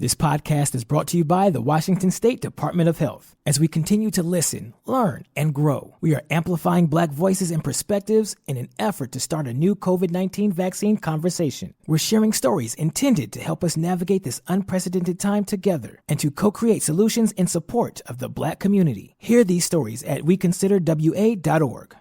This podcast is brought to you by the Washington State Department of Health. As we continue to listen, learn, and grow, we are amplifying Black voices and perspectives in an effort to start a new COVID-19 vaccine conversation. We're sharing stories intended to help us navigate this unprecedented time together and to co-create solutions in support of the Black community. Hear these stories at weconsiderwa.org.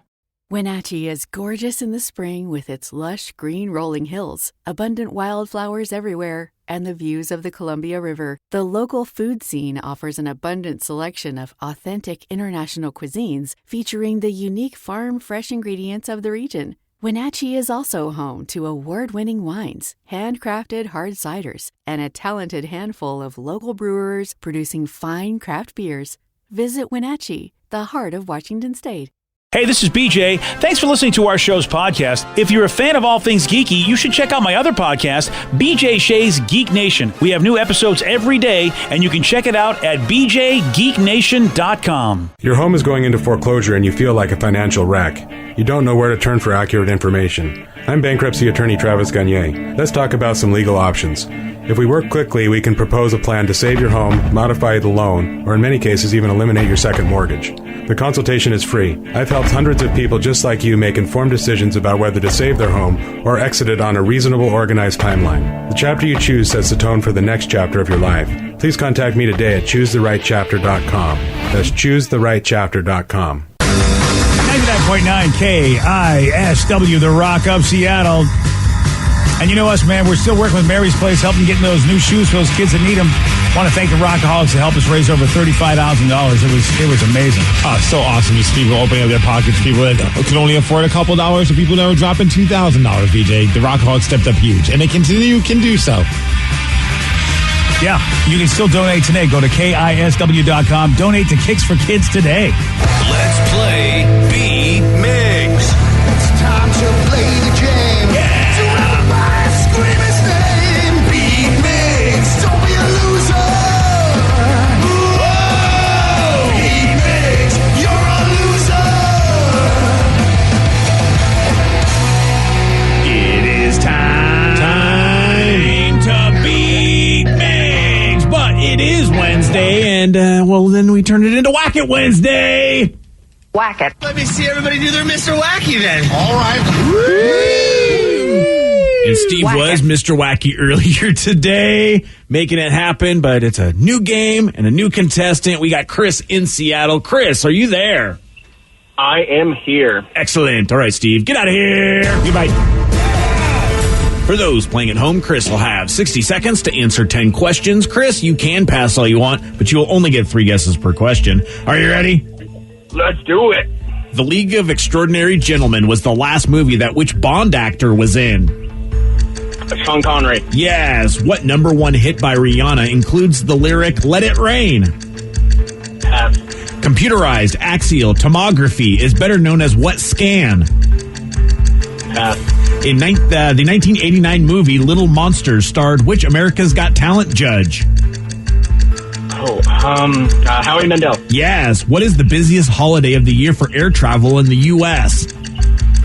Wenatchee is gorgeous in the spring with its lush green rolling hills, abundant wildflowers everywhere, and the views of the Columbia River. The local food scene offers an abundant selection of authentic international cuisines featuring the unique farm-fresh ingredients of the region. Wenatchee is also home to award-winning wines, handcrafted hard ciders, and a talented handful of local brewers producing fine craft beers. Visit Wenatchee, the heart of Washington State. Hey, this is BJ. Thanks for listening to our show's podcast. If you're a fan of all things geeky, you should check out my other podcast, BJ Shea's Geek Nation. We have new episodes every day, and you can check it out at bjgeeknation.com. Your home is going into foreclosure and you feel like a financial wreck. You don't know where to turn for accurate information. I'm bankruptcy attorney Travis Gagne. Let's talk about some legal options. If we work quickly, we can propose a plan to save your home, modify the loan, or in many cases even eliminate your second mortgage. The consultation is free. I've helped hundreds of people just like you make informed decisions about whether to save their home or exit it on a reasonable, organized timeline. The chapter you choose sets the tone for the next chapter of your life. Please contact me today at choosetherightchapter.com. That's choosetherightchapter.com. 99.9 KISW, The Rock of Seattle. And you know us, man, we're still working with Mary's Place, helping getting those new shoes for those kids that need them. Want to thank the Rockaholics to help us raise over $35,000. It was amazing. Oh, so awesome. These people opening up their pockets, people that could only afford a couple dollars, and people that were dropping $2,000, BJ. The Rockaholics stepped up huge, and they can do so. Yeah, you can still donate today. Go to KISW.com. Donate to Kicks for Kids today. Let's play B-Migs. It's time to play the game. Yeah! So everybody scream his name. B-Migs, don't be a loser. Whoa! B-Migs, you're a loser. It is time to beat Migs. But it is Wednesday, and, well, then we turn it into Whack It Wednesday. Whack it. Let me see everybody do their Mr. Wacky then. All right. And Steve was Mr. Wacky earlier today, making it happen, but it's a new game and a new contestant. We got Chris in Seattle. Chris, are you there? I am here. Excellent. All right, Steve, get out of here. Goodbye. For those playing at home, Chris will have 60 seconds to answer 10 questions. Chris, you can pass all you want, but you will only get 3 guesses per question. Are you ready? Let's do it. The League of Extraordinary Gentlemen was the last movie that which Bond actor was in? Sean Connery. Yes. What number 1 hit by Rihanna includes the lyric, "Let It Rain"? Pass. Computerized axial tomography is better known as what scan? Pass. In the 1989 movie Little Monsters starred which America's Got Talent judge? Howie Mandel. Yes. What is the busiest holiday of the year for air travel in the U.S.?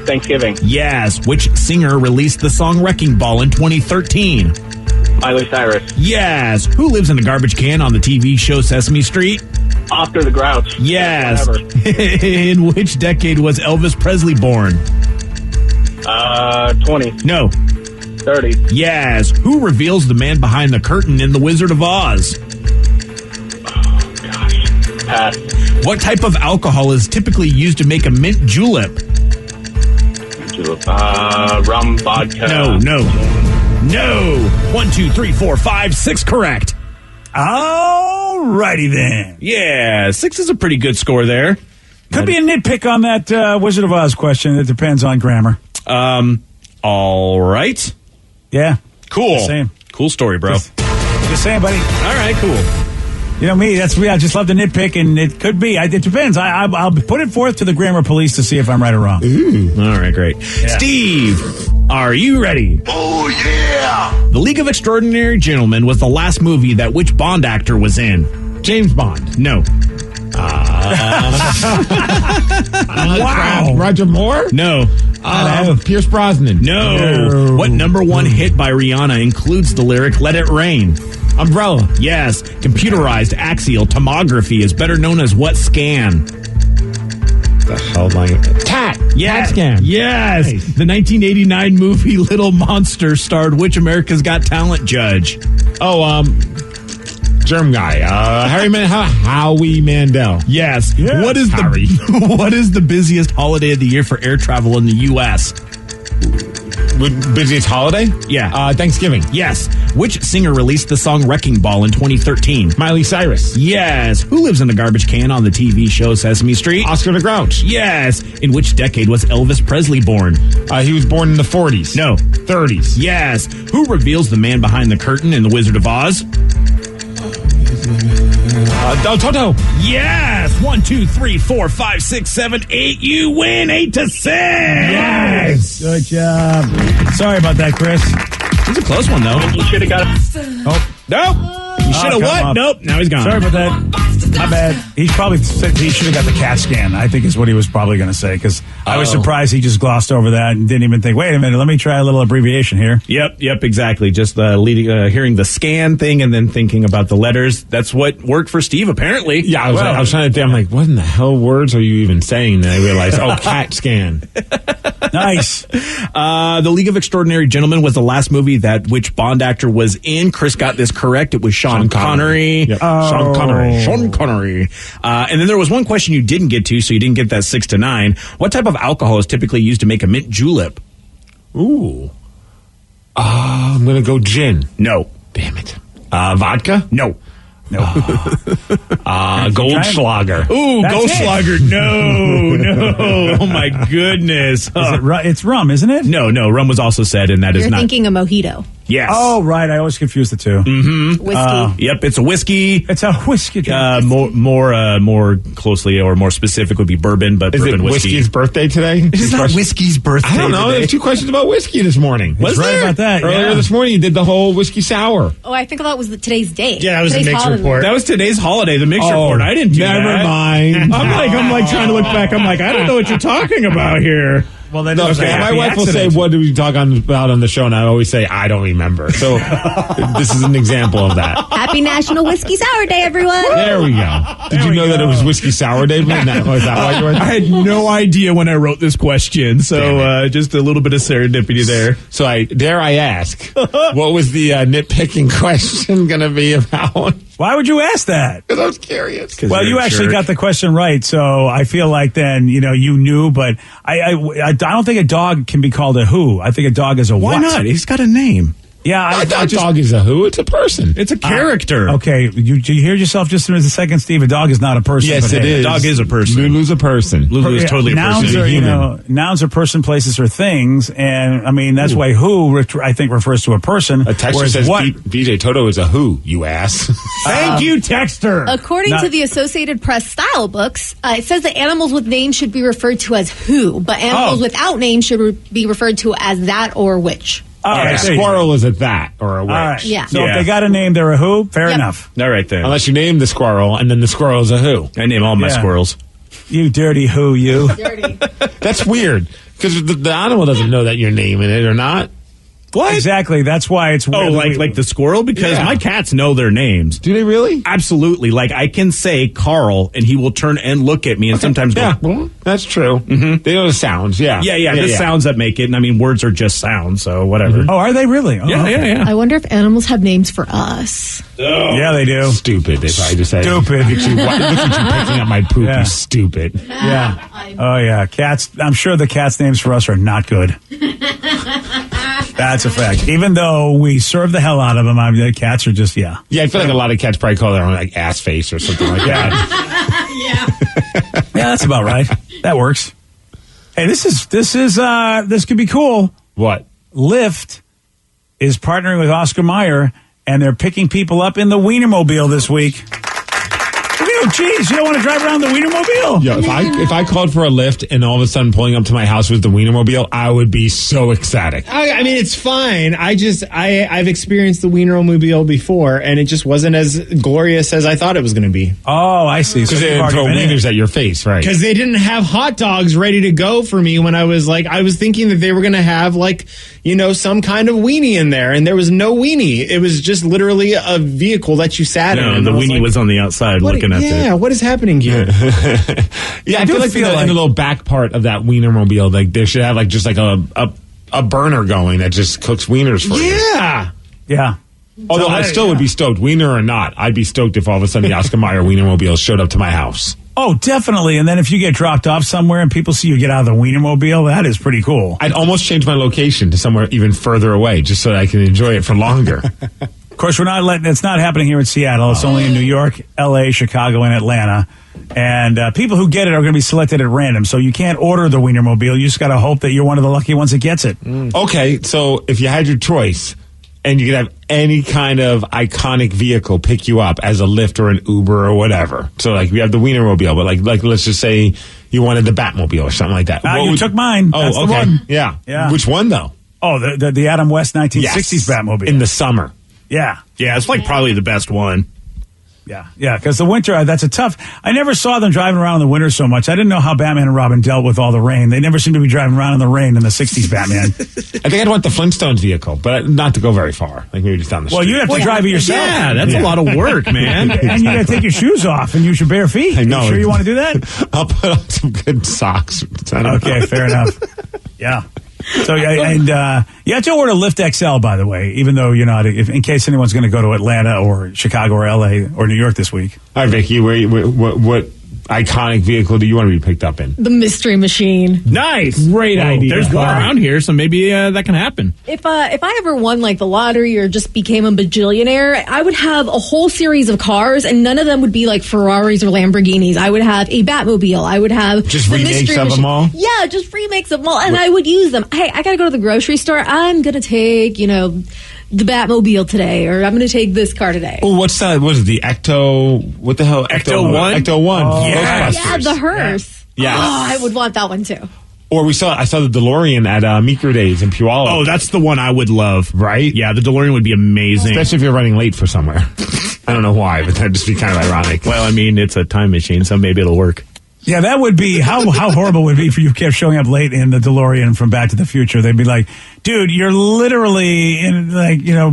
Thanksgiving. Yes. Which singer released the song Wrecking Ball in 2013? Miley Cyrus. Yes. Who lives in a garbage can on the TV show Sesame Street? Oscar the Grouch. Yes. Whatever. In which decade was Elvis Presley born? 20. No. 30. Yes. Who reveals the man behind the curtain in The Wizard of Oz? Pass. What type of alcohol is typically used to make a mint julep? Rum, vodka. No. 1, 2, 3, 4, 5, 6 correct. All righty then. Yeah, 6 is a pretty good score there. Could be a nitpick on that Wizard of Oz question. It depends on grammar. All right. Yeah. Cool. Just saying. Cool story, bro. Just saying, buddy. All right, cool. You know me, that's me. I just love to nitpick, and it could be. It depends. I'll put it forth to the grammar police to see if I'm right or wrong. All right, great. Yeah. Steve, are you ready? Oh, yeah! The League of Extraordinary Gentlemen was the last movie that which Bond actor was in? James Bond. No. Wow. Roger Moore? No. Pierce Brosnan? No. What number 1 hit by Rihanna includes the lyric, "Let It Rain"? Umbrella. Yes. Computerized axial tomography is better known as what scan? The hell, TAT. Yeah. TAT scan. Yes. Nice. The 1989 movie Little Monster starred which America's Got Talent judge? Oh, germ guy. Howie Mandel. Yes. Yeah. What is the busiest holiday of the year for air travel in the U.S.? Busiest holiday? Yeah. Thanksgiving. Yes. Which singer released the song Wrecking Ball in 2013? Miley Cyrus. Yes. Who lives in a garbage can on the TV show Sesame Street? Oscar the Grouch. Yes. In which decade was Elvis Presley born? He was born in the 40s. No. 30s. Yes. Who reveals the man behind the curtain in The Wizard of Oz? Toto. Yes. 1, 2, 3, 4, 5, 6, 7, 8. You win 8-6. Yes. Good job. Sorry about that, Chris. It's a close one, though. You should have got it. Oh, Nope. You should have what? come up. Nope. Now he's gone. sorry about that. My bad. He probably said he should have got the CAT scan, I think is what he was probably going to say, because I was surprised he just glossed over that and didn't even think, wait a minute, let me try a little abbreviation here. Yep, exactly. Just hearing the scan thing and then thinking about the letters. That's what worked for Steve, apparently. Yeah, I was trying to think. I'm like, what in the hell words are you even saying? And I realized, CAT scan. Nice. The League of Extraordinary Gentlemen was the last movie that which Bond actor was in. Chris got this correct. It was Sean Connery. Yep. Sean Connery. Sean Connery. And then there was one question you didn't get to, so you didn't get that 6 to 9. What type of alcohol is typically used to make a mint julep? Ooh. I'm going to go gin. No. Damn it. Vodka? No. Goldschlager. Ooh, That's Goldschlager. No. Oh, my goodness. It's rum, isn't it? No. Rum was also said, and that is You're not. thinking a mojito. Yes. Oh, right. I always confuse the two. Whiskey. Yep, it's a whiskey. It's a whiskey drink. More closely or more specific would be bourbon, but Is bourbon it whiskey. Whiskey's birthday today? It's not whiskey's birthday. I don't know. today. There's 2 questions about whiskey this morning. Was right there? about that. Earlier yeah. this morning, you did the whole whiskey sour. Oh, I think that was today's date. Yeah, it was a Today's mixed holiday. report. That was today's holiday, the mixed report. I didn't do that. Never mind. I'm like trying to look back. I'm like, I don't know what you're talking about here. Well, then it was a Okay, my happy wife will say, accident. what did we talk about on the show? And I always say, I don't remember. So this is an example of that. Happy National Whiskey Sour Day, everyone. There we go. Did you know that it was whiskey sour day? Was that why you were? I had no idea when I wrote this question, so just a little bit of serendipity there. So dare I ask, what was the nitpicking question going to be about? Why would you ask that? Because I was curious. Well, you actually got the question right, so I feel like then, you knew, but I don't think a dog can be called a who. I think a dog is a Why what. not? He's got a name. Yeah, I thought dog is a who? It's a person. It's a character. Okay, you hear yourself just in a second, Steve. A dog is not a person. Yes, but it is. A dog is a person. Lulu's a person. Lulu is totally a nouns person. are, human. nouns are person, places, or things, and I mean that's why who I think refers to a person. A texter whereas says what? BJ Toto is a who, you ass. Thank you, texter. According to the Associated Press style books, it says that animals with names should be referred to as who, but animals without names should be referred to as that or which. All A right, squirrel is a that or a witch. All right. Yeah. So Yeah. if they got a name, they're a who. Fair Yep. enough. All right, then. Unless you name the squirrel and then the squirrel is a who. I name all my Yeah. squirrels. You dirty who, you. Dirty. That's weird because the animal doesn't know that you're naming it or not. What? Exactly. That's why it's Oh, weird. like the squirrel? Because Yeah. my cats know their names. Do they really? Absolutely. Like, I can say Carl, and he will turn and look at me and sometimes go, Yeah, well, that's true. Mm-hmm. They know the sounds. Yeah. yeah, the sounds that make it. And I mean, words are just sounds, so whatever. Oh, are they really? Oh, okay. Yeah. I wonder if animals have names for us. Yeah, they do. Stupid. They probably just say Stupid. Look at you picking up my poop. Yeah. You stupid. Yeah. Oh, yeah. Cats. I'm sure the cats' names for us are not good. That's a fact. Even though we serve the hell out of them, the cats are just, yeah. Yeah, I feel like a lot of cats probably call their own like ass face or something like that. Yeah, that's about right. That works. Hey, this could be cool. What? Lyft is partnering with Oscar Mayer, and they're picking people up in the Wienermobile this week. geez, you don't want to drive around the Wienermobile? Yeah, if I called for a lift and all of a sudden pulling up to my house was the Wienermobile, I would be so ecstatic. I mean, it's fine. I've experienced the Wienermobile before, and it just wasn't as glorious as I thought it was going to be. Oh, I see. Because they didn't throw wieners at your face, right? Because they didn't have hot dogs ready to go for me when I was thinking that they were going to have some kind of weenie in there, and there was no weenie. It was just literally a vehicle that you sat in. No, the weenie was on the outside looking at it. Yeah, what is happening here? Yeah, I feel like in the little back part of that Wienermobile, like they should have just a burner going that just cooks wieners for you. Yeah. Yeah. Although I still would be stoked, wiener or not. I'd be stoked if all of a sudden the Oscar Mayer Wienermobile showed up to my house. Oh, definitely. And then if you get dropped off somewhere and people see you get out of the Wienermobile, that is pretty cool. I'd almost change my location to somewhere even further away just so that I can enjoy it for longer. Of course, it's not happening here in Seattle. It's only in New York, L.A., Chicago, and Atlanta. And people who get it are going to be selected at random. So you can't order the Wienermobile. You just got to hope that you're one of the lucky ones that gets it. Okay, so if you had your choice and you could have any kind of iconic vehicle pick you up as a Lyft or an Uber or whatever. So we have the Wienermobile, but like let's just say you wanted the Batmobile or something like that. You took mine. Oh, That's okay. The one. Yeah. Which one though? Oh, the Adam West 1960s Batmobile. In the summer. Yeah. Yeah, it's probably the best one. Yeah, because the winter, that's a tough. I never saw them driving around in the winter so much. I didn't know how Batman and Robin dealt with all the rain. They never seemed to be driving around in the rain in the 60s Batman. I think I'd want the Flintstones vehicle, but not to go very far. Maybe just down the street. Well, you'd have to drive it yourself. Yeah, that's a lot of work, man. And you got to take your shoes off and use your bare feet. I know. You sure you want to do that? I'll put on some good socks. Okay, fair enough. Yeah. So you have to order Lyft XL, by the way, even though you're not, in case anyone's going to go to Atlanta or Chicago or LA or New York this week. All right, Vicky, what iconic vehicle do you want to be picked up in? The Mystery Machine. Nice. Great idea. There's one around here, so maybe that can happen. If I ever won the lottery or just became a bajillionaire, I would have a whole series of cars, and none of them would be like Ferraris or Lamborghinis. I would have a Batmobile. I would have just the remakes of them all. Yeah, just remakes of them all, and I would use them. Hey, I got to go to the grocery store. I'm gonna take the Batmobile today, or I'm going to take this car today. Oh, what's that? What is it, the Ecto? What the hell? Ecto 1? Ecto 1. Oh, yeah, the hearse. Yeah. Oh, I would want that one too. Or I saw the DeLorean at Meeker Days in Puyallup. Oh, that's the one I would love. Right? Yeah, the DeLorean would be amazing. Especially if you're running late for somewhere. I don't know why, but that'd just be kind of ironic. Well, I mean, it's a time machine, so maybe it'll work. Yeah, that would be, how horrible would it be if you kept showing up late in the DeLorean from Back to the Future? They'd be like, dude, you're literally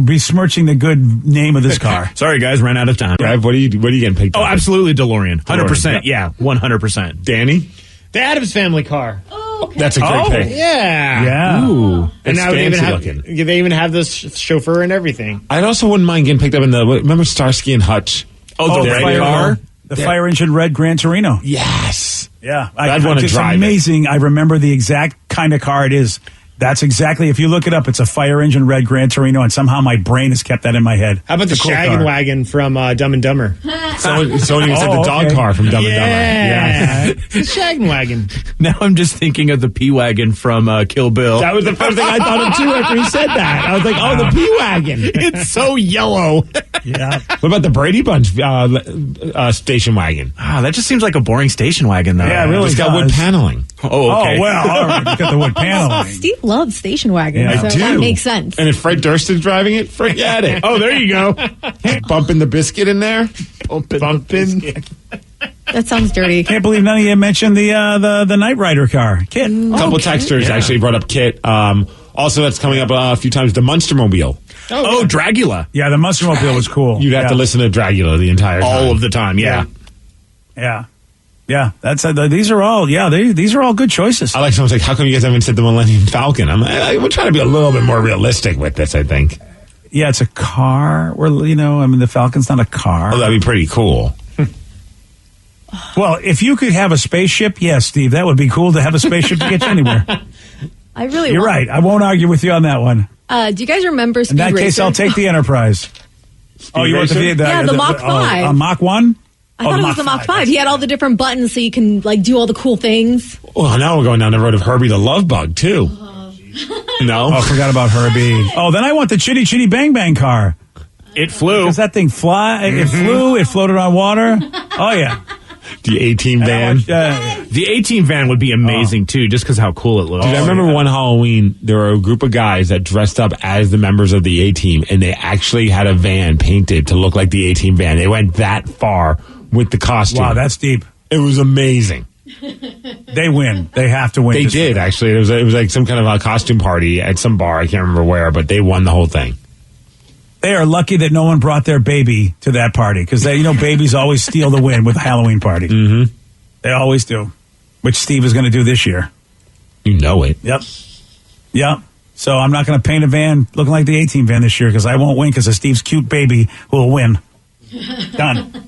besmirching the good name of this car. Sorry, guys, ran out of time. Rev, what are you getting picked up? Oh, absolutely DeLorean. 100%. Yeah, 100%. Danny? The Addams Family car. Oh, okay. That's a great pick. Yeah. Yeah. Ooh. And now fancy they even have this chauffeur and everything. I also wouldn't mind getting picked up in remember Starsky and Hutch? Oh, the red car? The fire engine red Gran Torino. Yes. Yeah. I'd want to drive it. It's amazing. I remember the exact kind of car it is. That's exactly, if you look it up, it's a fire engine red Gran Torino, and somehow my brain has kept that in my head. How about the Shaggin' Wagon from Dumb and Dumber? Someone said the dog car from Dumb and Dumber. Yeah. The Shaggin' Wagon. Now I'm just thinking of the P-Wagon from Kill Bill. That was the first thing I thought of, too, after he said that. I was like, the P-Wagon. It's so yellow. Yeah. What about the Brady Bunch station wagon? That just seems like a boring station wagon, though. Yeah, it really It's got wood paneling. Oh, okay. Oh, well, all right. It's got the wood paneling. Steve loves station wagons, Yeah, so I do. that makes sense. And if Fred Durst is driving it, forget it. Oh, there you go. Bumping the biscuit in there. Bumping. That sounds dirty. Can't believe none of you mentioned the Knight Rider car. Kit. A couple texters actually brought up Kit. Also, that's coming up a few times, the Monstermobile. Oh, Dragula. Yeah, the Monstermobile was cool. You'd have to listen to Dragula the entire time. All of the time, yeah. Yeah. Yeah, that's these are all these are all good choices. I like someone's like, how come you guys haven't said the Millennium Falcon? I'm like, we're trying to be a little bit more realistic with this, I think. Yeah, it's a car. The Falcon's not a car. Oh, that'd be pretty cool. Well, if you could have a spaceship, yes, Steve, that would be cool to have a spaceship to get you anywhere. I really You're right. I won't argue with you on that one. Do you guys remember Speed In that Racer? case, I'll take the Enterprise. You want the Mach 5. Mach 1? I thought it was the Mach 5. He had all the different buttons so you can do all the cool things. Well, now we're going down the road of Herbie the Love Bug, too. No? Oh, I forgot about Herbie. Oh, then I want the Chitty Chitty Bang Bang car. It flew. Does that thing fly? It flew. It floated on water. Oh, yeah. The A-Team van. The A-Team van would be amazing, too, just because how cool it looks. Dude, I remember one Halloween, there were a group of guys that dressed up as the members of the A-Team, and they actually had a van painted to look like the A-Team van. They went that far with the costume. Wow, that's deep. It was amazing. They win. They have to win. They did, actually. It was like some kind of a costume party at some bar. I can't remember where, but they won the whole thing. They are lucky that no one brought their baby to that party because babies always steal the win with a Halloween party. Mm-hmm. They always do, which Steve is going to do this year. You know it. Yep. So I'm not going to paint a van looking like the A-Team van this year because I won't win because of Steve's cute baby who will win. Done.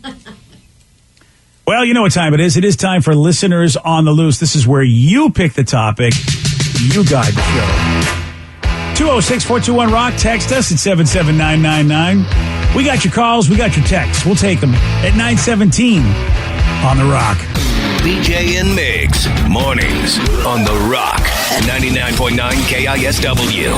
Well, you know what time it is. It is time for Listeners on the Loose. This is where you pick the topic. You guide the show. 206-421-ROCK. Text us at 77999. We got your calls. We got your texts. We'll take them at 917 on The Rock. BJ and Migs, mornings on The Rock, 99.9 KISW.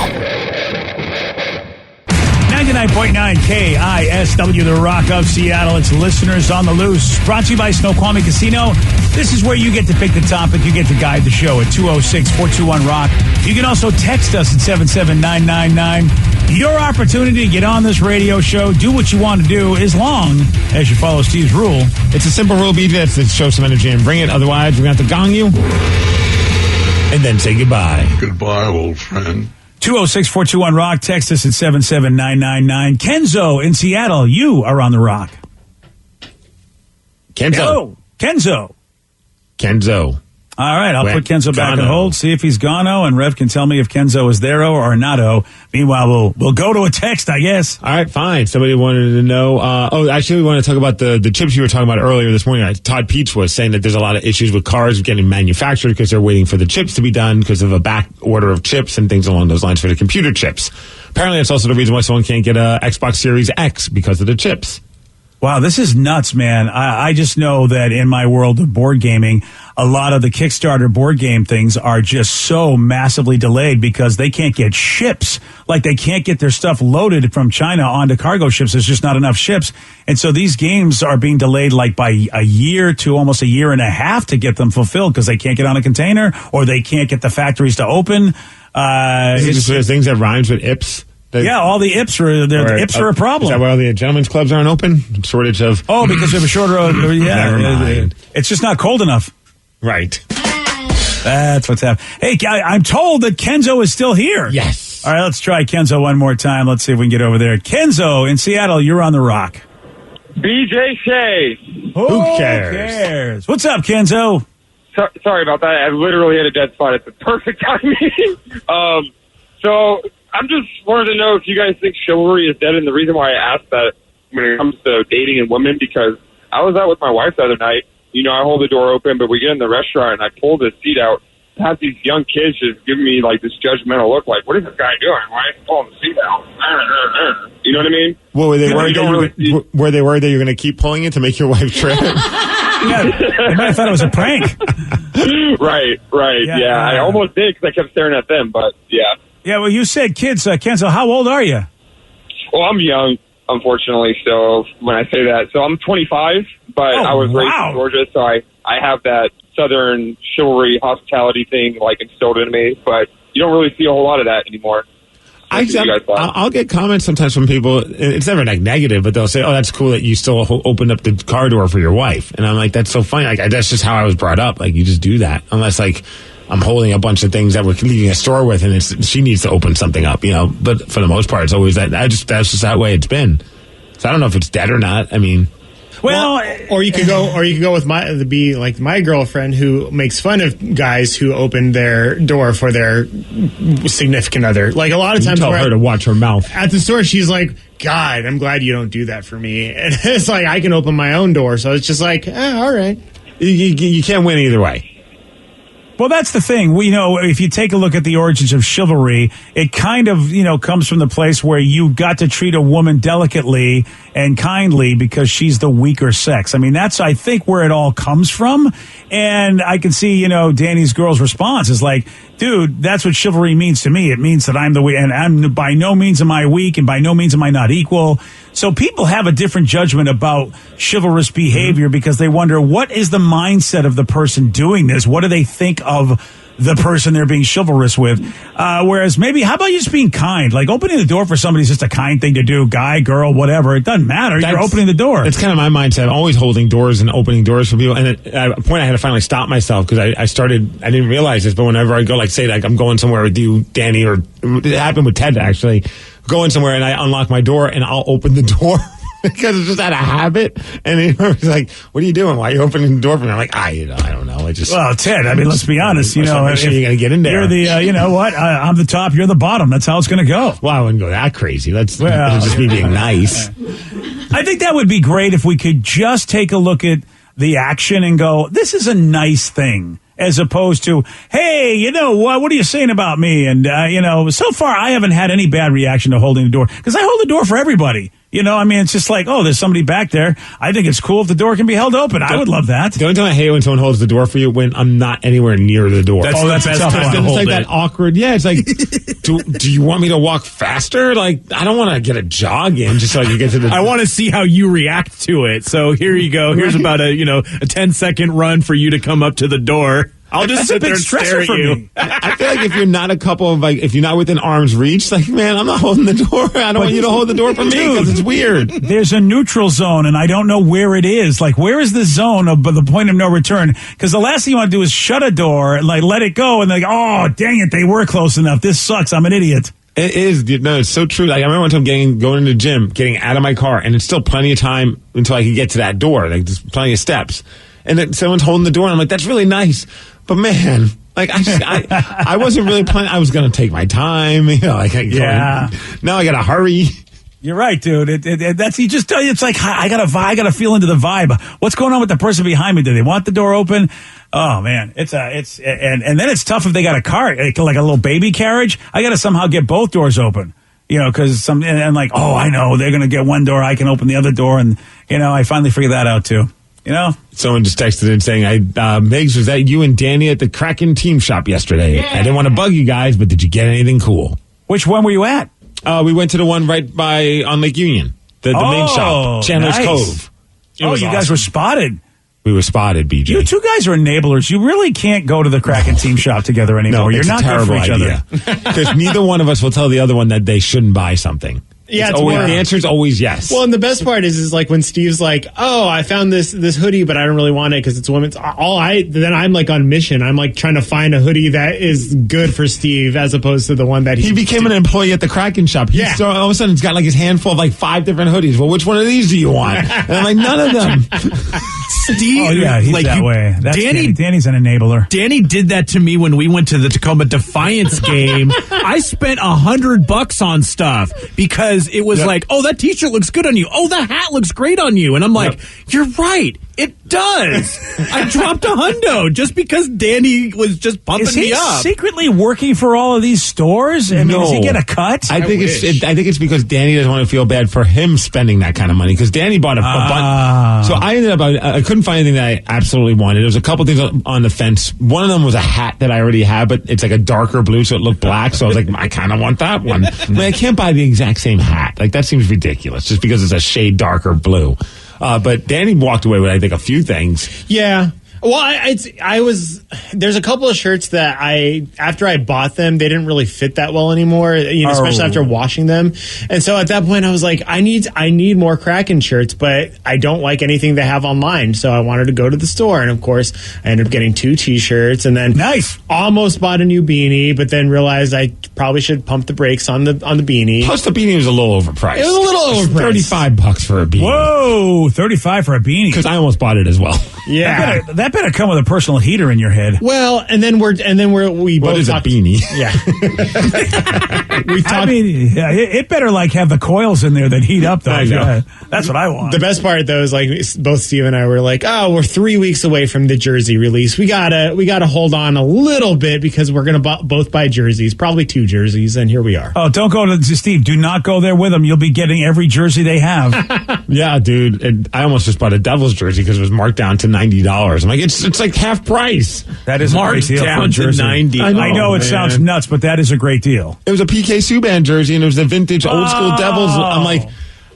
99.9 KISW, The Rock of Seattle. It's Listeners on the Loose. Brought to you by Snoqualmie Casino. This is where you get to pick the topic. You get to guide the show at 206-421-ROCK. You can also text us at 77999. Your opportunity to get on this radio show, do what you want to do, as long as you follow Steve's rule. It's a simple rule, BJ. It's to show some energy and bring it. Otherwise, we're going to have to gong you and then say goodbye. Goodbye, old friend. 206-421-ROCK. Text us at 77999. Kenzo in Seattle, you are on The Rock. Kenzo. Hello, Kenzo. Kenzo. All right, I'll put Kenzo back on hold, see if he's gone-o, and Rev can tell me if Kenzo is there-o or not-o. Meanwhile, we'll go to a text, I guess. All right, fine. Somebody wanted to know. Actually, we want to talk about the chips you were talking about earlier this morning. Todd Peach was saying that there's a lot of issues with cars getting manufactured because they're waiting for the chips to be done because of a back order of chips and things along those lines for the computer chips. Apparently, that's also the reason why someone can't get a Xbox Series X because of the chips. Wow, this is nuts, man. I just know that in my world of board gaming, a lot of the Kickstarter board game things are just so massively delayed because they can't get ships. Like they can't get their stuff loaded from China onto cargo ships. There's just not enough ships. And so these games are being delayed like by a year to almost a year and a half to get them fulfilled because they can't get on a container or they can't get the factories to open. It's just things that rhymes with IPS. All the IPs are a problem. Is that why all the gentlemen's clubs aren't open? Shortage of... Oh, because we have a shorter... Never mind. It's just not cold enough. Right. That's what's happening. Hey, I'm told that Kenzo is still here. Yes. All right, let's try Kenzo one more time. Let's see if we can get over there. Kenzo in Seattle, you're on The Rock. BJ Shea. Who cares? What's up, Kenzo? Sorry about that. I literally hit a dead spot at the perfect timing. So... I'm just wanted to know if you guys think chivalry is dead, and the reason why I asked that when it comes to dating and women, because I was out with my wife the other night. You know, I hold the door open, but we get in the restaurant, and I pull the seat out. I have these young kids just giving me, like, this judgmental look, like, what is this guy doing? Why is he pulling the seat out? You know what I mean? Well, were they worried that you're going to keep pulling it to make your wife trip? Yeah, they might have thought it was a prank. Right. Yeah, I almost did because I kept staring at them, but, yeah. Yeah, well, you said kids, Kenzo. How old are you? Well, I'm young, unfortunately, so when I say that. So I'm 25, but I was raised in Georgia, so I have that Southern chivalry, hospitality thing, like, instilled in me, but you don't really see a whole lot of that anymore. I'll get comments sometimes from people. It's never like negative, but they'll say, "Oh, that's cool that you still opened up the car door for your wife." And I'm like, "That's so funny. Like, that's just how I was brought up. Like, you just do that, unless like I'm holding a bunch of things that we're leaving a store with, and she needs to open something up, you know." But for the most part, it's always that. That's just that way it's been. So I don't know if it's dead or not. I mean. Well, or you could go with my girlfriend who makes fun of guys who open their door for their significant other. Like a lot of times, tell her to watch her mouth at the store. She's like, "God, I'm glad you don't do that for me." And it's like I can open my own door, so it's just like, all right. You can't win either way. Well, that's the thing. If you take a look at the origins of chivalry, it kind of, comes from the place where you got to treat a woman delicately and kindly because she's the weaker sex. I mean, that's, I think, where it all comes from. And I can see, Danny's girl's response is like, dude, that's what chivalry means to me. It means that I'm the weak, and I'm by no means am I weak, and by no means am I not equal. So people have a different judgment about chivalrous behavior because they wonder, what is the mindset of the person doing this? What do they think of the person they're being chivalrous with? Whereas maybe, how about you just being kind? Like opening the door for somebody is just a kind thing to do. Guy, girl, whatever. It doesn't matter. You're opening the door. It's kind of my mindset. I'm always holding doors and opening doors for people. And at a point I had to finally stop myself because I didn't realize this, but whenever I go, like say like I'm going somewhere with you, Danny, or it happened with Ted actually, going somewhere and I unlock my door and I'll open the door. Because it's just out of habit, and he's like, "What are you doing? Why are you opening the door for me?" I'm like, I don't know. Well, Ted, I mean, let's be honest. Make sure you're gonna get in there. You're the, you know what? I'm the top. You're the bottom. That's how it's gonna go. Well, I wouldn't go that crazy. That's just me being nice. I think that would be great if we could just take a look at the action and go, "This is a nice thing." As opposed to, hey, you know what are you saying about me? And, so far I haven't had any bad reaction to holding the door because I hold the door for everybody. You know, I mean, it's just like, oh, there's somebody back there. I think it's cool if the door can be held open. I would love that. The only time I hate when someone holds the door for you when I'm not anywhere near the door. That's a tough one. It's like that awkward. Yeah, it's like, do you want me to walk faster? Like, I don't want to get a jog in just so I can get to the. I want to see how you react to it. So here you go. Here's about a 10-second run for you to come up to the door. I'll just sit there and stare at you. I feel like if you're not a couple of if you're not within arm's reach, like, man, I'm not holding the door. I don't want you to hold the door for me because it's weird. There's a neutral zone, and I don't know where it is. Like, where is the zone of the point of no return? Because the last thing you want to do is shut a door and let it go, and oh, dang it, they were close enough. This sucks. I'm an idiot. It is. No, it's so true. Like, I remember one time going to the gym, getting out of my car, and it's still plenty of time until I can get to that door. Like, there's plenty of steps. And then someone's holding the door, and I'm like, that's really nice. But man, like I wasn't really planning. I was going to take my time. Now I got to hurry. You're right, dude. It's like I got to feel into the vibe. What's going on with the person behind me? Do they want the door open? Oh man, and then it's tough if they got a car, like a little baby carriage. I got to somehow get both doors open. Because I know they're going to get one door. I can open the other door, and I finally figured that out too. Someone just texted in saying, Migs, was that you and Danny at the Kraken team shop yesterday? Yeah. I didn't want to bug you guys, but did you get anything cool? Which one were you at? We went to the one right on Lake Union, the main shop, Chandler's Cove. You guys were spotted. We were spotted, BJ. You two guys are enablers. You really can't go to the Kraken team shop together anymore. No, You're not good for each other. Because neither one of us will tell the other one that they shouldn't buy something. Yeah, the answer is always yes. Well, and the best part is like when Steve's like, "Oh, I found this hoodie, but I don't really want it because it's women's." Then I'm like on mission. I'm like trying to find a hoodie that is good for Steve as opposed to the one that he became an employee at the Kraken shop. So all of a sudden, he's got like his handful of like 5 different hoodies. Well, which one of these do you want? And I'm like, none of them. Steve, oh yeah, he's that way. That's Danny's an enabler. Danny did that to me when we went to the Tacoma Defiance game. I spent $100 on stuff because it was like, oh, that T-shirt looks good on you. Oh, that hat looks great on you. And I'm like, you're right. It does. I dropped $100 just because Danny was just pumping me up. Is he secretly working for all of these stores? I mean, does he get a cut? I think it's because Danny doesn't want to feel bad for him spending that kind of money because Danny bought a bunch. So I ended up, I couldn't find anything that I absolutely wanted. There was a couple things on the fence. One of them was a hat that I already had, but it's like a darker blue, so it looked black. So I was like, I kind of want that one. But I can't buy the exact same hat. Like, that seems ridiculous just because it's a shade darker blue. But Danny walked away with, I think, a few things. Yeah. Well, there's a couple of shirts that after I bought them, they didn't really fit that well anymore, especially after washing them. And so at that point I was like, I need more Kraken shirts, but I don't like anything they have online. So I wanted to go to the store. And of course I ended up getting 2 t-shirts and then almost bought a new beanie, but then realized I probably should pump the brakes on the beanie. Plus the beanie was a little overpriced. It was a little overpriced. $35 for a beanie. Whoa, $35 for a beanie. Because I almost bought it as well. Yeah. That better come with a personal heater in your head. Well, we both talked. A beanie? Yeah. It better have the coils in there that heat up though. That's what I want. The best part though is like both Steve and I were like, oh, we're 3 weeks away from the jersey release. We gotta hold on a little bit because we're gonna both buy jerseys, probably 2 jerseys, and here we are. Oh, don't go to Steve. Do not go there with them. You'll be getting every jersey they have. Yeah, dude. I almost just bought a Devils jersey because it was marked down to $90. I'm like, it's like half price. That is marked a great deal down for a jersey. To $90. I know it sounds nuts, but that is a great deal. It was a PK Subban jersey, and it was the vintage old school Devils. I'm like,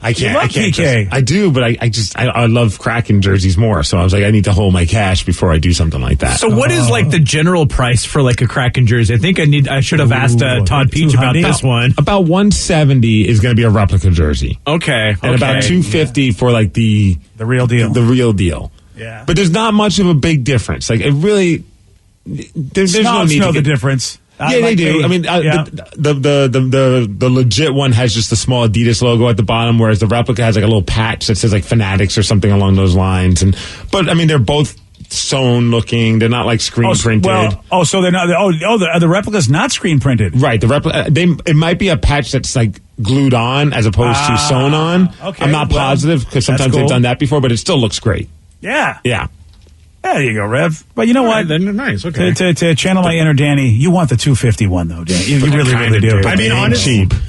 I can't. You love I can't. PK. I do, but I love Kraken jerseys more. So I was like, I need to hold my cash before I do something like that. So what is like the general price for like a Kraken jersey? I think I should have asked Todd Peach about this one. About 170 is going to be a replica jersey. Okay. And about 250 for like the real deal. The real deal. Yeah. But there's not much of a big difference. Like it really, there's no need to the difference. Yeah, they do. I mean, the legit one has just the small Adidas logo at the bottom, whereas the replica has like a little patch that says like Fanatics or something along those lines. But I mean, they're both sewn looking. They're not like screen printed. So they're not. The replica's not screen printed. Right. The replica. It might be a patch that's like glued on as opposed to sewn on. Okay, I'm not positive because sometimes they've done that before, but it still looks great. Yeah. Yeah. There you go, Rev. But you know what? They're nice. Okay. To channel my inner Danny, you want the 251 though, Danny. You really do. I mean,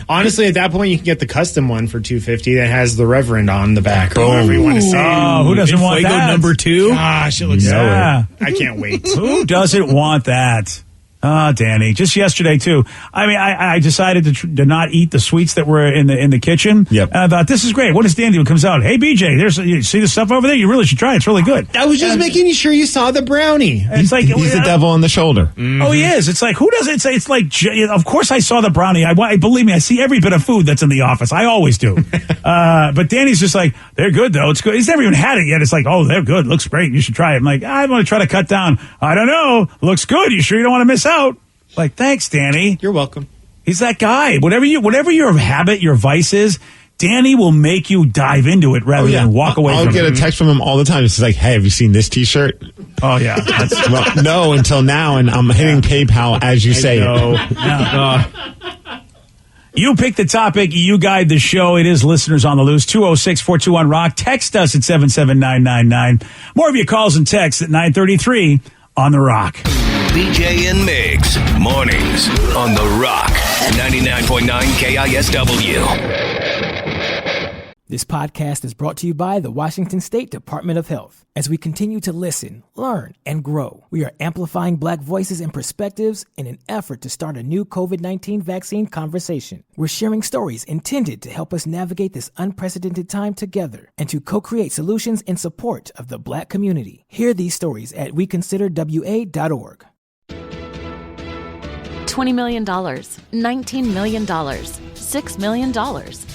honestly, at that point, you can get the custom one for $250 that has the Reverend on the back or whatever you want to say. Oh, who doesn't want that? number 2? Gosh, it looks so. I can't wait. Who doesn't want that? Danny, just yesterday too. I mean, I decided to not eat the sweets that were in the kitchen. Yep. And I thought, this is great. What does Danny do? Comes out, hey BJ, you see the stuff over there? You really should try it. It's really good. I was just making sure you saw the brownie. It's like he's the devil on the shoulder. Mm-hmm. Oh, he is. It's like, who does it? It's like, of course I saw the brownie. Believe me, I see every bit of food that's in the office. I always do. But Danny's just like, they're good though. It's good. He's never even had it yet. It's like, oh, they're good. Looks great. You should try it. I'm like, I want to try to cut down. I don't know. Looks good. You sure you don't want to miss out? Like, thanks, Danny. You're welcome. He's that guy. Whatever your habit, your vice is, Danny will make you dive into it rather than walk away from it. I'll get a text from him all the time. It's like, hey, have you seen this T-shirt? Oh, yeah. Well, no, until now, and I'm hitting PayPal as you say it. You pick the topic. You guide the show. It is Listeners on the Loose. 206-421-ROCK. Text us at 77999. More of your calls and texts at 933 on The Rock. BJ and Migs, mornings on The Rock, 99.9 KISW. This podcast is brought to you by the Washington State Department of Health. As we continue to listen, learn, and grow, we are amplifying Black voices and perspectives in an effort to start a new COVID-19 vaccine conversation. We're sharing stories intended to help us navigate this unprecedented time together and to co-create solutions in support of the Black community. Hear these stories at weconsiderwa.org. $20 million, $19 million, $6 million.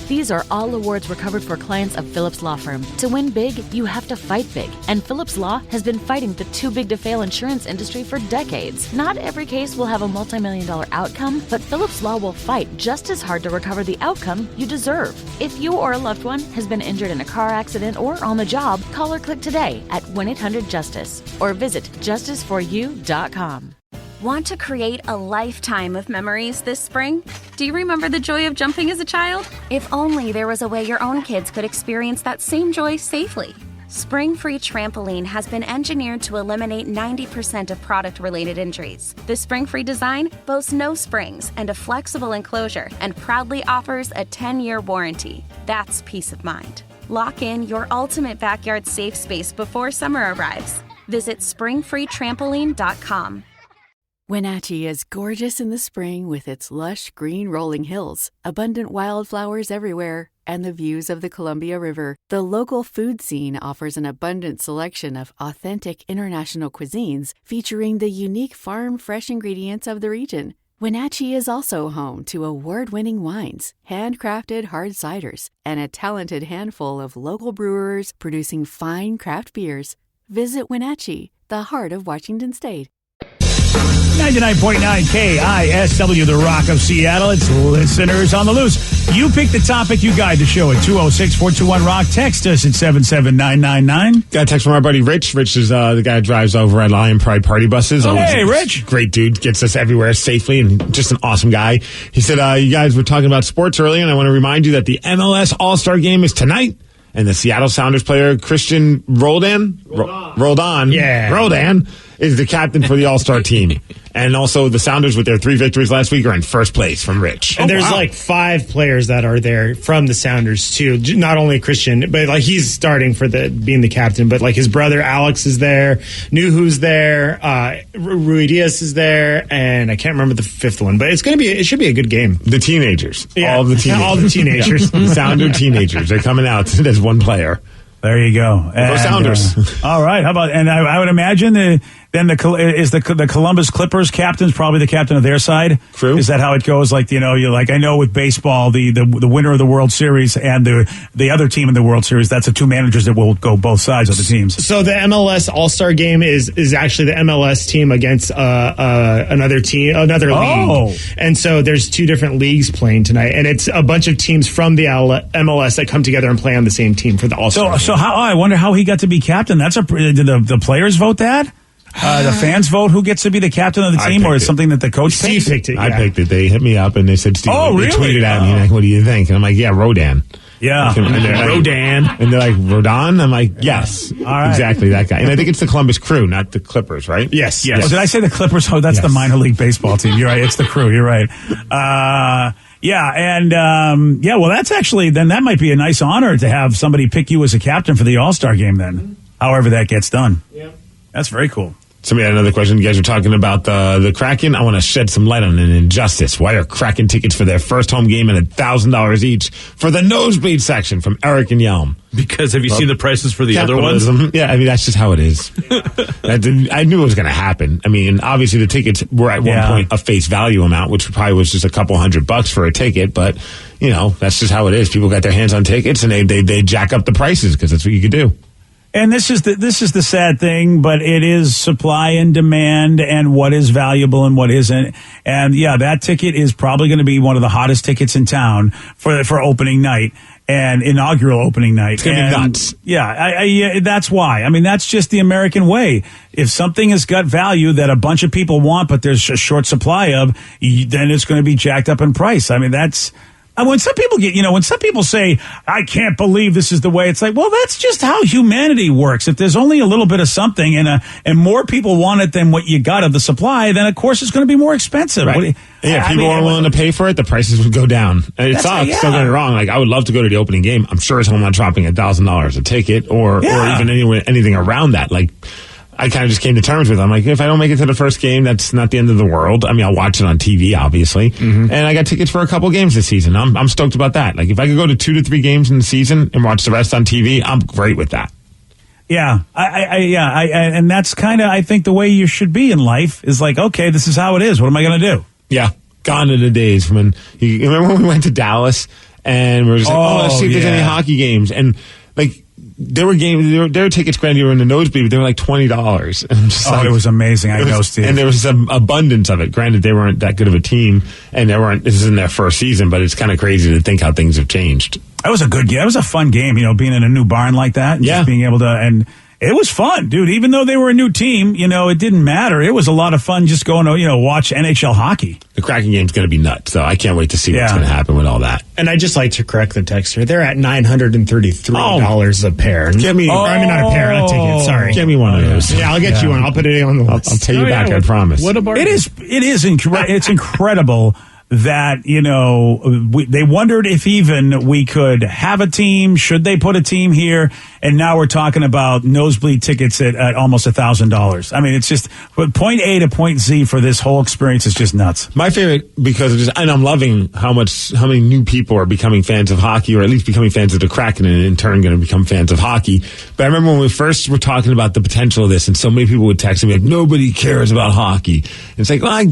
These are all awards recovered for clients of Phillips Law Firm. To win big, you have to fight big. And Phillips Law has been fighting the too big to fail insurance industry for decades. Not every case will have a multi-million-dollar outcome, but Phillips Law will fight just as hard to recover the outcome you deserve. If you or a loved one has been injured in a car accident or on the job, call or click today at 1-800-JUSTICE or visit justiceforyou.com. Want to create a lifetime of memories this spring? Do you remember the joy of jumping as a child? If only there was a way your own kids could experience that same joy safely. Spring Free Trampoline has been engineered to eliminate 90% of product-related injuries. The Spring Free design boasts no springs and a flexible enclosure and proudly offers a 10-year warranty. That's peace of mind. Lock in your ultimate backyard safe space before summer arrives. Visit springfreetrampoline.com. Wenatchee is gorgeous in the spring with its lush green rolling hills, abundant wildflowers everywhere, and the views of the Columbia River. The local food scene offers an abundant selection of authentic international cuisines featuring the unique farm-fresh ingredients of the region. Wenatchee is also home to award-winning wines, handcrafted hard ciders, and a talented handful of local brewers producing fine craft beers. Visit Wenatchee, the heart of Washington State. 99.9 KISW, The Rock of Seattle. It's Listeners on the Loose. You pick the topic, you guide the show at 206-421-ROCK. Text us at 77999. Got a text from our buddy Rich. Rich is the guy who drives over at Lion Pride Party Buses. Oh, hey, Rich. Great dude. Gets us everywhere safely and just an awesome guy. He said, you guys were talking about sports earlier, and I want to remind you that the MLS All-Star Game is tonight. And the Seattle Sounders player, Christian Roldan, Roldan. Yeah. Roldan is the captain for the All-Star team. And also the Sounders, with their 3 victories last week, are in first place from Rich. And there's like 5 players that are there from the Sounders too. Not only Christian, but like he's starting for being the captain. But like his brother Alex is there, Nuhu's there, Rui Diaz is there, and I can't remember the 5th one. But it should be a good game. The teenagers, yeah, all the teenagers, the Sounder teenagers, they're coming out as one player. There you go. Go Sounders. All right. How about? And I would imagine the Columbus Clippers captain's probably the captain of their side. True. Is that how it goes? Like you're like I know with baseball, the winner of the World Series and the other team in the World Series. That's the 2 managers that will go both sides of the teams. So the MLS All-Star game is actually the MLS team against another team, another league. And so there's 2 different leagues playing tonight, and it's a bunch of teams from the MLS that come together and play on the same team for the All-Star. So I wonder how he got to be captain. Did the players vote that? The fans vote who gets to be the captain of the team, or is something that the coach picked? Picked it. Yeah. I picked it. They hit me up and they said, Steve, oh, really? They tweeted at me, like, what do you think? And I'm like, yeah, Rodan. Yeah. Rodan. And they're like, Rodan? I'm like, yes. All right. Exactly that guy. And I think it's the Columbus Crew, not the Clippers, right? Yes. Oh, did I say the Clippers? Oh, that's the minor league baseball team. You're right. It's the Crew. You're right. Well, that's actually, then that might be a nice honor to have somebody pick you as a captain for the All-Star game then, however that gets done. Yeah. That's very cool. Somebody had another question. You guys were talking about the Kraken. I want to shed some light on an injustice. Why are Kraken tickets for their first home game and $1,000 each for the nosebleed section from Eric and Yelm? Because have you seen the prices for the other ones? Yeah, I mean, that's just how it is. I knew it was going to happen. I mean, obviously the tickets were at one point a face value amount, which probably was just a couple $100 for a ticket. But, you know, that's just how it is. People got their hands on tickets and they jack up the prices because that's what you could do. And this is the sad thing, but it is supply and demand and what is valuable and what isn't. And yeah, that ticket is probably going to be one of the hottest tickets in town for opening night and inaugural opening night. It's going to be nuts. Yeah, that's why. I mean, that's just the American way. If something has got value that a bunch of people want, but there's a short supply of, then it's going to be jacked up in price. I mean, that's... When some people say, I can't believe this is the way, it's like, well, that's just how humanity works. If there's only a little bit of something and more people want it than what you got of the supply, then of course it's going to be more expensive. Right. If people are willing to pay for it, the prices would go down. And it sucks, don't get me wrong. Like, I would love to go to the opening game. I'm sure as hell I'm not dropping $1,000 a ticket or even anything around that. Like, I kind of just came to terms with it. I'm like, if I don't make it to the first game, that's not the end of the world. I mean, I'll watch it on TV, obviously. Mm-hmm. And I got tickets for a couple games this season. I'm stoked about that. Like, if I could go to 2 to 3 games in the season and watch the rest on TV, I'm great with that. Yeah. And that's kind of, I think, the way you should be in life is like, okay, this is how it is. What am I going to do? Yeah. Gone are the days when, you remember when we went to Dallas and we were just like, let's see if there's any hockey games. And, like, there were tickets, granted, you were in the nosebleed, but they were like $20. And it was amazing. I know, Steve. And there was some abundance of it. Granted, they weren't that good of a team, and this is in their first season, but it's kind of crazy to think how things have changed. That was a good game. That was a fun game, being in a new barn like that. And just being able to, and it was fun, dude. Even though they were a new team, it didn't matter. It was a lot of fun just going to, watch NHL hockey. The Kraken game's going to be nuts, so I can't wait to see what's going to happen with all that. And I just like to correct the texter. They're at $933 a pair. Get me. I mean, not a pair, a ticket. Sorry. Get me one of those. Yeah, I'll get you one. I'll put it on the list. I'll pay you back. I promise. What about it's incredible that, they wondered if even we could have a team. Should they put a team here? And now we're talking about nosebleed tickets at almost $1,000. I mean, it's just point A to point Z for this whole experience is just nuts. My favorite, because and I'm loving how many new people are becoming fans of hockey, or at least becoming fans of the Kraken, and in turn going to become fans of hockey. But I remember when we first were talking about the potential of this, and so many people would text me like, nobody cares about hockey. And it's like, well,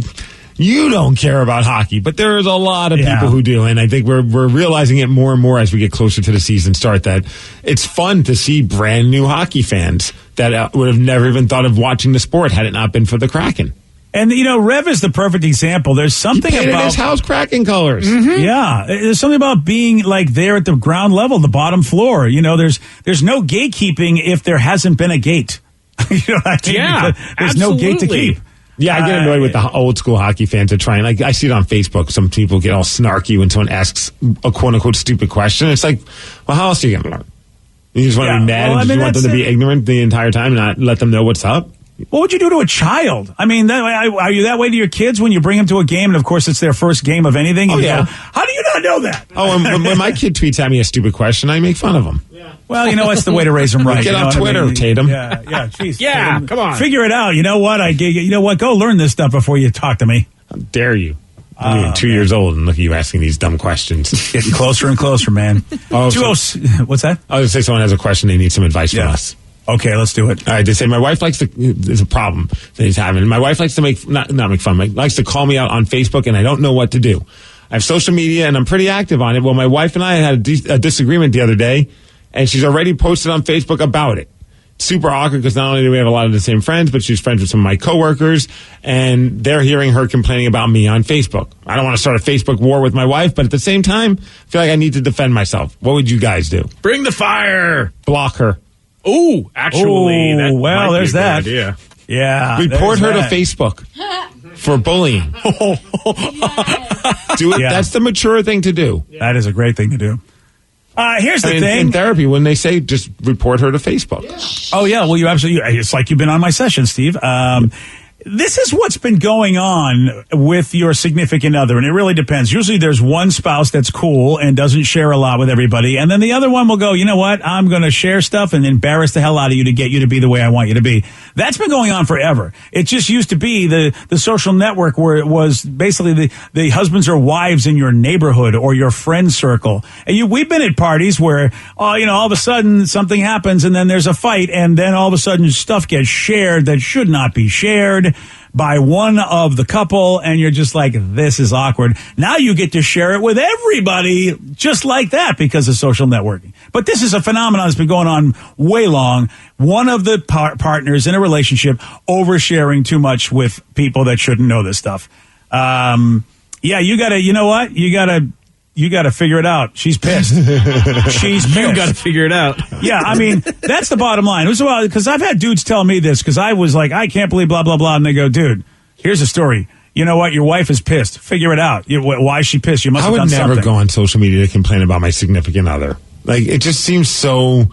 you don't care about hockey, but there's a lot of people who do, and I think we're realizing it more and more as we get closer to the season start, that it's fun to see brand new hockey fans that would have never even thought of watching the sport had it not been for the Kraken. And, Rev is the perfect example. There's something about his house Kraken colors. Mm-hmm. Yeah. There's something about being like there at the ground level, the bottom floor. There's no gatekeeping if there hasn't been a gate. You know what I mean? Yeah. There's no gate to keep. Yeah, I get annoyed with the old school hockey fans that try and, like, I see it on Facebook. Some people get all snarky when someone asks a quote unquote stupid question. It's like, well, how else are you going to learn? You just want to be mad and you want them to be ignorant the entire time and not let them know what's up? What would you do to a child? I mean, are you that way to your kids when you bring them to a game and, of course, it's their first game of anything? Oh, yeah. Go, how do you not know that? Oh, and when my kid tweets at me a stupid question, I make fun of him. Yeah. Well, that's the way to raise them right. Get on Twitter, Tatum. Yeah, jeez. Yeah, Tatum, come on. Figure it out. You know what? Go learn this stuff before you talk to me. How dare you? I'm 2 years old and look at you asking these dumb questions. Getting closer and closer, man. What's that? I was going to say someone has a question, they need some advice from us. Okay, let's do it. All right, they say my wife likes to. There's a problem that he's having. My wife likes to not make fun. Likes to call me out on Facebook, and I don't know what to do. I have social media, and I'm pretty active on it. Well, my wife and I had a disagreement the other day, and she's already posted on Facebook about it. Super awkward because not only do we have a lot of the same friends, but she's friends with some of my coworkers, and they're hearing her complaining about me on Facebook. I don't want to start a Facebook war with my wife, but at the same time, I feel like I need to defend myself. What would you guys do? Bring the fire. Block her. Ooh, actually, that might there's be a good that. idea. Yeah. Report her to Facebook for bullying. Do it. Yeah. That's the mature thing to do. That is a great thing to do. Here's the thing. In therapy, when they say just report her to Facebook. Oh, yeah. Well, you absolutely. It's like you've been on my session, Steve. This is what's been going on with your significant other, and it really depends. Usually there's one spouse that's cool and doesn't share a lot with everybody, and then the other one will go, you know what, I'm going to share stuff and embarrass the hell out of you to get you to be the way I want you to be. That's been going on forever. It just used to be the social network where it was basically the husbands or wives in your neighborhood or your friend circle. And we've been at parties where, all of a sudden something happens and then there's a fight, and then all of a sudden stuff gets shared that should not be shared by one of the couple, and you're just like, this is awkward. Now you get to share it with everybody just like that because of social networking. But this is a phenomenon that's been going on way long. One of the partners in a relationship oversharing too much with people that shouldn't know this stuff. You gotta, you know what? You gotta figure it out. She's pissed. She's pissed. You gotta figure it out. Yeah, I mean, that's the bottom line. It was because I've had dudes tell me this because I was like, I can't believe blah, blah, blah. And they go, dude, here's the story. You know what? Your wife is pissed. Figure it out. Why is she pissed? You must have done something. I would never go on social media to complain about my significant other. Like, it just seems so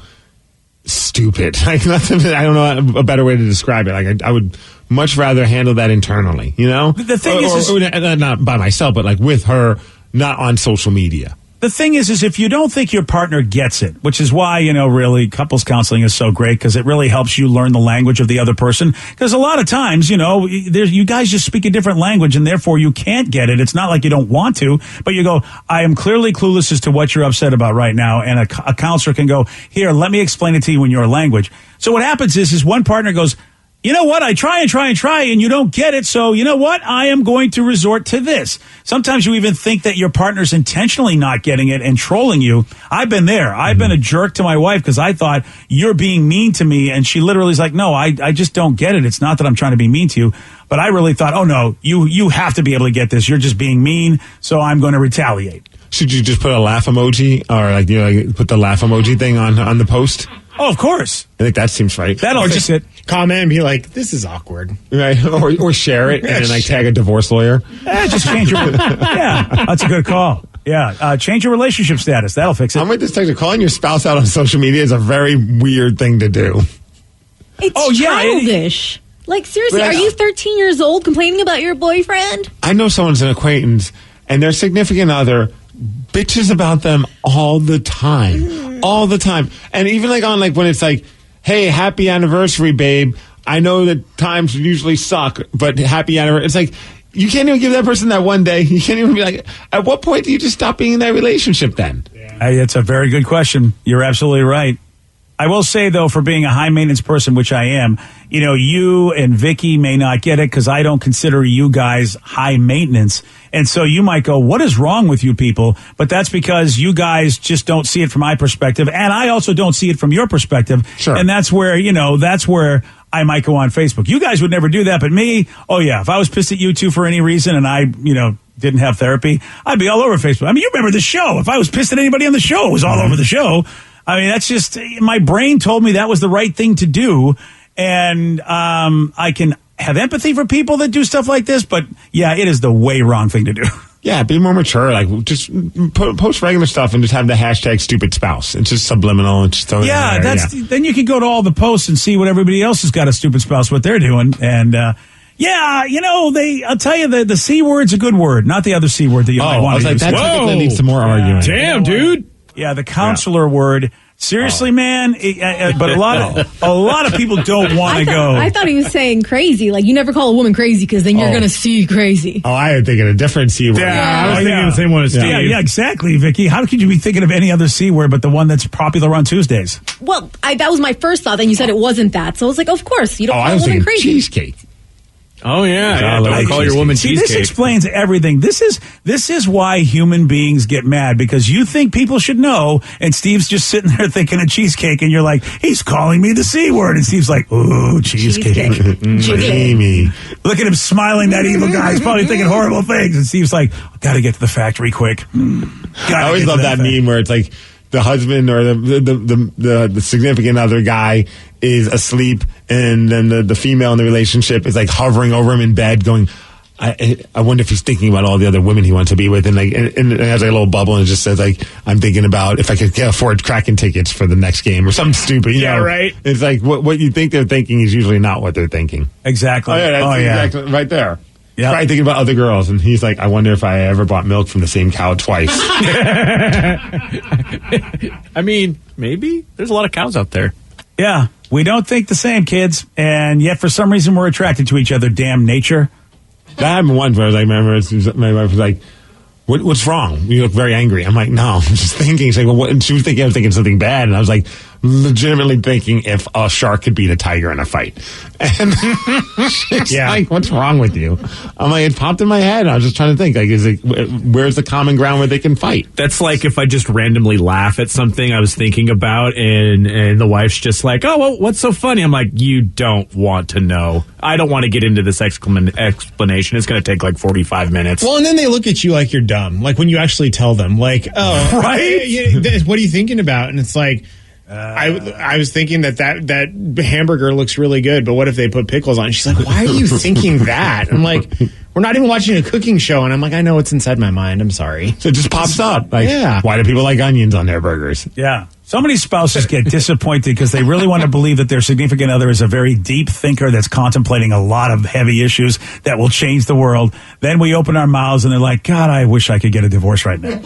stupid. Like, nothing. I don't know a better way to describe it. Like, I would much rather handle that internally, you know? The thing or not by myself, but like with her, not on social media. The thing is if you don't think your partner gets it, which is why, really couples counseling is so great because it really helps you learn the language of the other person. Because a lot of times, you guys just speak a different language and therefore you can't get it. It's not like you don't want to, but you go, I am clearly clueless as to what you're upset about right now. And a counselor can go, here, let me explain it to you in your language. So what happens is one partner goes, you know what? I try and you don't get it. So you know what? I am going to resort to this. Sometimes you even think that your partner's intentionally not getting it and trolling you. I've been there. I've been a jerk to my wife because I thought you're being mean to me. And she literally is like, no, I just don't get it. It's not that I'm trying to be mean to you. But I really thought, oh no, you have to be able to get this. You're just being mean. So I'm going to retaliate. Should you just put a laugh emoji or put the laugh emoji thing on the post? Oh, of course. I think that seems right. That'll fix it. Comment and be like, this is awkward. Right. Or share it and then tag a divorce lawyer. Just change your... Yeah, that's a good call. Yeah, change your relationship status. That'll fix it. I'm with this text. Calling your spouse out on social media is a very weird thing to do. It's childish. Like, seriously, are you 13 years old complaining about your boyfriend? I know someone's an acquaintance and their significant other bitches about them all the time. All the time. And even when it's like, hey, happy anniversary, babe. I know that times usually suck, but happy anniversary. It's like, you can't even give that person that one day. You can't even be like, at what point do you just stop being in that relationship then? Hey, it's a very good question. You're absolutely right. I will say, though, for being a high-maintenance person, which I am, you and Vicky may not get it because I don't consider you guys high maintenance. And so you might go, what is wrong with you people? But that's because you guys just don't see it from my perspective. And I also don't see it from your perspective. Sure. And that's where, I might go on Facebook. You guys would never do that. But me, oh, yeah, if I was pissed at you two for any reason and I, didn't have therapy, I'd be all over Facebook. I mean, you remember the show. If I was pissed at anybody on the show, it was all over the show. I mean, that's just, my brain told me that was the right thing to do. And I can have empathy for people that do stuff like this. But, yeah, it is the way wrong thing to do. Yeah, be more mature. Like, just post regular stuff and just have the hashtag stupid spouse. It's just subliminal. It's just then you can go to all the posts and see what everybody else has got a stupid spouse, what they're doing. And, I'll tell you, the C word's a good word, not the other C word that you might want to use. That typically leads to more arguing. Damn, dude. Yeah, the counselor word. Seriously, man, but a lot of people don't want to go. I thought he was saying crazy. Like, you never call a woman crazy because then you're going to see crazy. Oh, I was thinking a different C word. I was thinking the same one as Steve. Yeah, exactly, Vicky. How could you be thinking of any other C word but the one that's popular on Tuesdays? Well, that was my first thought. Then you said it wasn't that. So I was like, of course, you don't call a woman crazy. Cheesecake. Oh yeah, don't call your woman cheesecake. This explains everything. This is why human beings get mad, because you think people should know, and Steve's just sitting there thinking of cheesecake, and you're like, he's calling me the C word, and Steve's like, ooh, cheesecake. Amy. Look at him smiling, that evil guy. He's probably thinking horrible things, and Steve's like, gotta get to the factory quick. I always love that meme where it's like the husband or the significant other guy is asleep, and then the female in the relationship is like hovering over him in bed going, I wonder if he's thinking about all the other women he wants to be with, and it has like a little bubble and it just says like, I'm thinking about if I could afford Kraken tickets for the next game or something stupid. You know? Right. It's like what you think they're thinking is usually not what they're thinking. Exactly. Oh yeah, that's exactly right there. Yeah, probably thinking about other girls, and he's like, I wonder if I ever bought milk from the same cow twice. I mean, maybe. There's a lot of cows out there. Yeah, we don't think the same, kids, and yet for some reason we're attracted to each other. Damn nature. That happened once where I was like, my wife was like, what's wrong? You look very angry. I'm like, no, I'm just thinking. She's like, well, what? And she was thinking I was thinking something bad, and I was like, legitimately thinking if a shark could beat a tiger in a fight. And she's like, what's wrong with you? I'm like, it popped in my head. I was just trying to think, like, where's the common ground where they can fight? That's like if I just randomly laugh at something I was thinking about, and the wife's just like, oh, well, what's so funny? I'm like, you don't want to know. I don't want to get into this explanation. It's going to take like 45 minutes. Well, and then they look at you like you're dumb. Like when you actually tell them, like, oh, right? What are you thinking about? And it's like, I was thinking that hamburger looks really good, but what if they put pickles on it? She's like, why are you thinking that? I'm like, we're not even watching a cooking show, and I'm like, I know it's inside my mind. I'm sorry. So it just pops up. Like, why do people like onions on their burgers? Yeah. So many spouses get disappointed because they really want to believe that their significant other is a very deep thinker that's contemplating a lot of heavy issues that will change the world. Then we open our mouths and they're like, God, I wish I could get a divorce right now.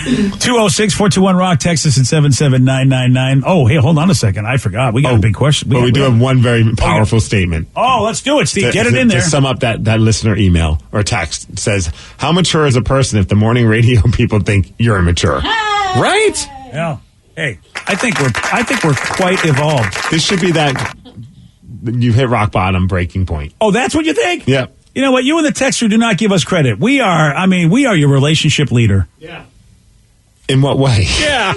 206-421-ROCK, Texas at 77999. Oh, hey, hold on a second. I forgot. We got a big question. We do have one very powerful statement. Oh, let's do it, Steve. Get it in there. To sum up that listener email or text, it says, how mature is a person if the morning radio people think you're immature? Right? Yeah. Hey, I think we're quite evolved. This should be that you've hit rock bottom breaking point. Oh, that's what you think? Yeah. You know what? You and the texter do not give us credit. We are your relationship leader. Yeah. In what way? Yeah.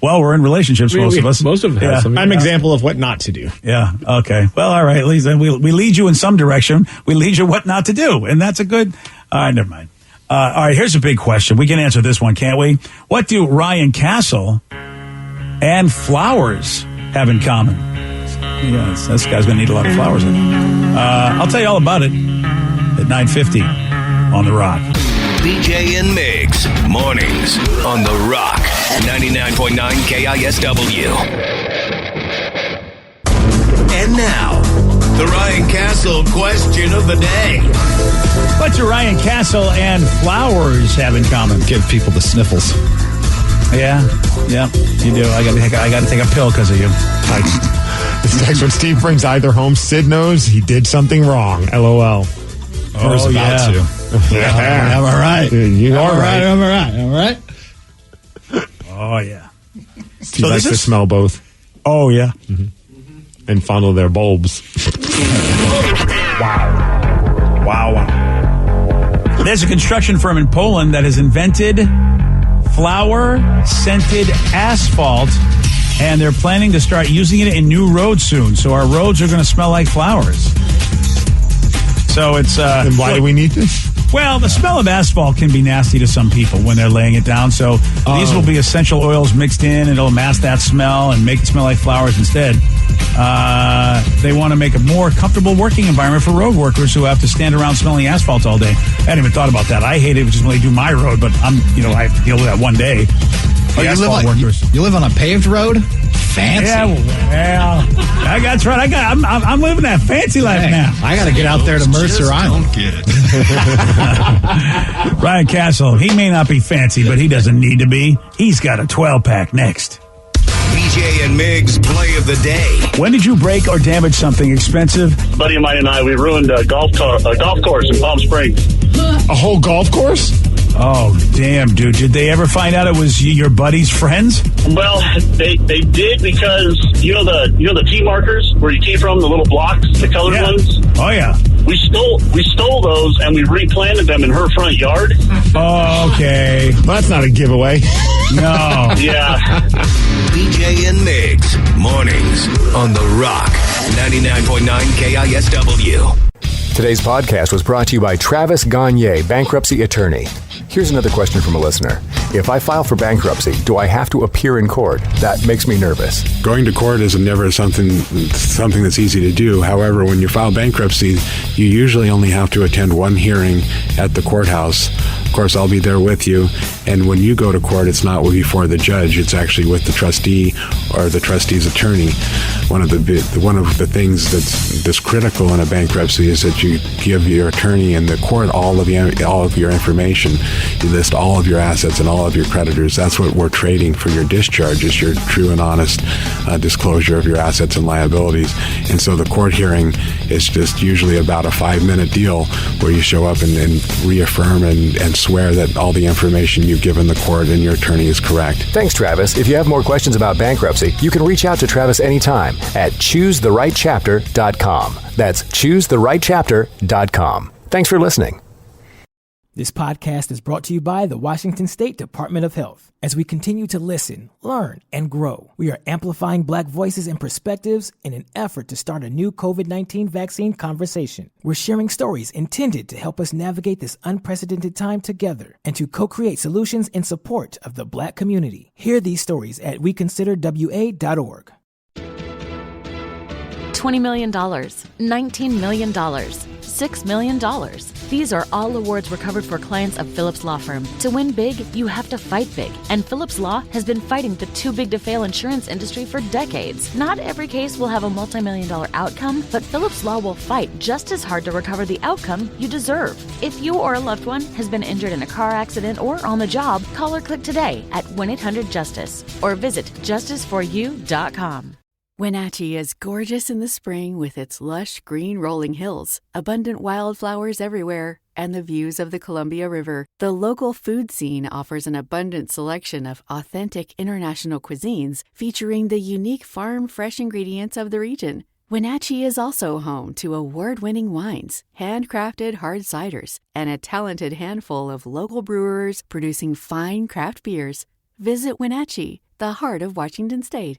Well, we're in relationships, most of us. Most of us. I'm an example of what not to do. Yeah. Okay. Well, all right. At least we lead you in some direction. We lead you what not to do, and that's a good. All right. Never mind. All right. Here's a big question. We can answer this one, can't we? What do Ryan Castle and flowers have in common? Yes, this guy's going to need a lot of flowers. I'll tell you all about it at 9:50 on The Rock. BJ and Migs, mornings on The Rock, 99.9 KISW. And now, the Ryan Castle question of the day. What do Ryan Castle and flowers have in common? Give people the sniffles. Yeah, you do. I got to take a pill because of you. This text, when Steve brings either home, Sid knows he did something wrong. LOL. Or is about to. Yeah. Am I right? You are right. Am I right? Oh, yeah. Steve likes to smell both. Oh, yeah. Mm-hmm. And fondle their bulbs. Wow. There's a construction firm in Poland that has invented flower-scented asphalt, and they're planning to start using it in new roads soon. So our roads are going to smell like flowers. So it's... and why do we need this? Well, the smell of asphalt can be nasty to some people when they're laying it down. So these will be essential oils mixed in, and it'll mask that smell and make it smell like flowers instead. They want to make a more comfortable working environment for road workers who have to stand around smelling asphalt all day. I hadn't even thought about that. I hate it, which is when they do my road, but I have to deal with that one day. You live on a paved road? Fancy. Yeah, well, that's right. I'm living that fancy life now. I got to get out there to Mercer Island. Don't get it. Ryan Castle, he may not be fancy, but he doesn't need to be. He's got a 12-pack next. BJ and Migs play of the day. When did you break or damage something expensive? A buddy of mine and I, we ruined a golf course in Palm Springs. A whole golf course? Oh, damn, dude. Did they ever find out it was your buddy's friends? Well, they did, because you know the T markers where you came from, the little blocks, the colored ones? Oh, yeah. We stole those and we replanted them in her front yard. Oh, okay. Well, that's not a giveaway. No. Yeah. BJ and Migs, mornings on The Rock, 99.9 KISW. Today's podcast was brought to you by Travis Gagne, bankruptcy attorney. Here's another question from a listener. If I file for bankruptcy, do I have to appear in court? That makes me nervous. Going to court is never something that's easy to do. However, when you file bankruptcy, you usually only have to attend one hearing at the courthouse. Of course, I'll be there with you. And when you go to court, it's not before the judge. It's actually with the trustee or the trustee's attorney. One of the things that's critical in a bankruptcy is that you give your attorney and the court all of your information. You list all of your assets and all of your creditors. That's what we're trading for your discharge, is your true and honest disclosure of your assets and liabilities. And so the court hearing is just usually about a 5-minute deal where you show up and reaffirm and swear that all the information you've given the court and your attorney is correct. Thanks, Travis. If you have more questions about bankruptcy, you can reach out to Travis anytime at choosetherightchapter.com. That's choosetherightchapter.com. Thanks for listening. This podcast is brought to you by the Washington State Department of Health. As we continue to listen, learn, and grow, we are amplifying Black voices and perspectives in an effort to start a new COVID-19 vaccine conversation. We're sharing stories intended to help us navigate this unprecedented time together and to co-create solutions in support of the Black community. Hear these stories at weconsiderwa.org. $20 million, $19 million, $6 million. These are all awards recovered for clients of Phillips Law Firm. To win big, you have to fight big. And Phillips Law has been fighting the too-big-to-fail insurance industry for decades. Not every case will have a multi-million-dollar outcome, but Phillips Law will fight just as hard to recover the outcome you deserve. If you or a loved one has been injured in a car accident or on the job, call or click today at 1-800-JUSTICE or visit justiceforyou.com. Wenatchee is gorgeous in the spring with its lush green rolling hills, abundant wildflowers everywhere, and the views of the Columbia River. The local food scene offers an abundant selection of authentic international cuisines featuring the unique farm-fresh ingredients of the region. Wenatchee is also home to award-winning wines, handcrafted hard ciders, and a talented handful of local brewers producing fine craft beers. Visit Wenatchee, the heart of Washington State.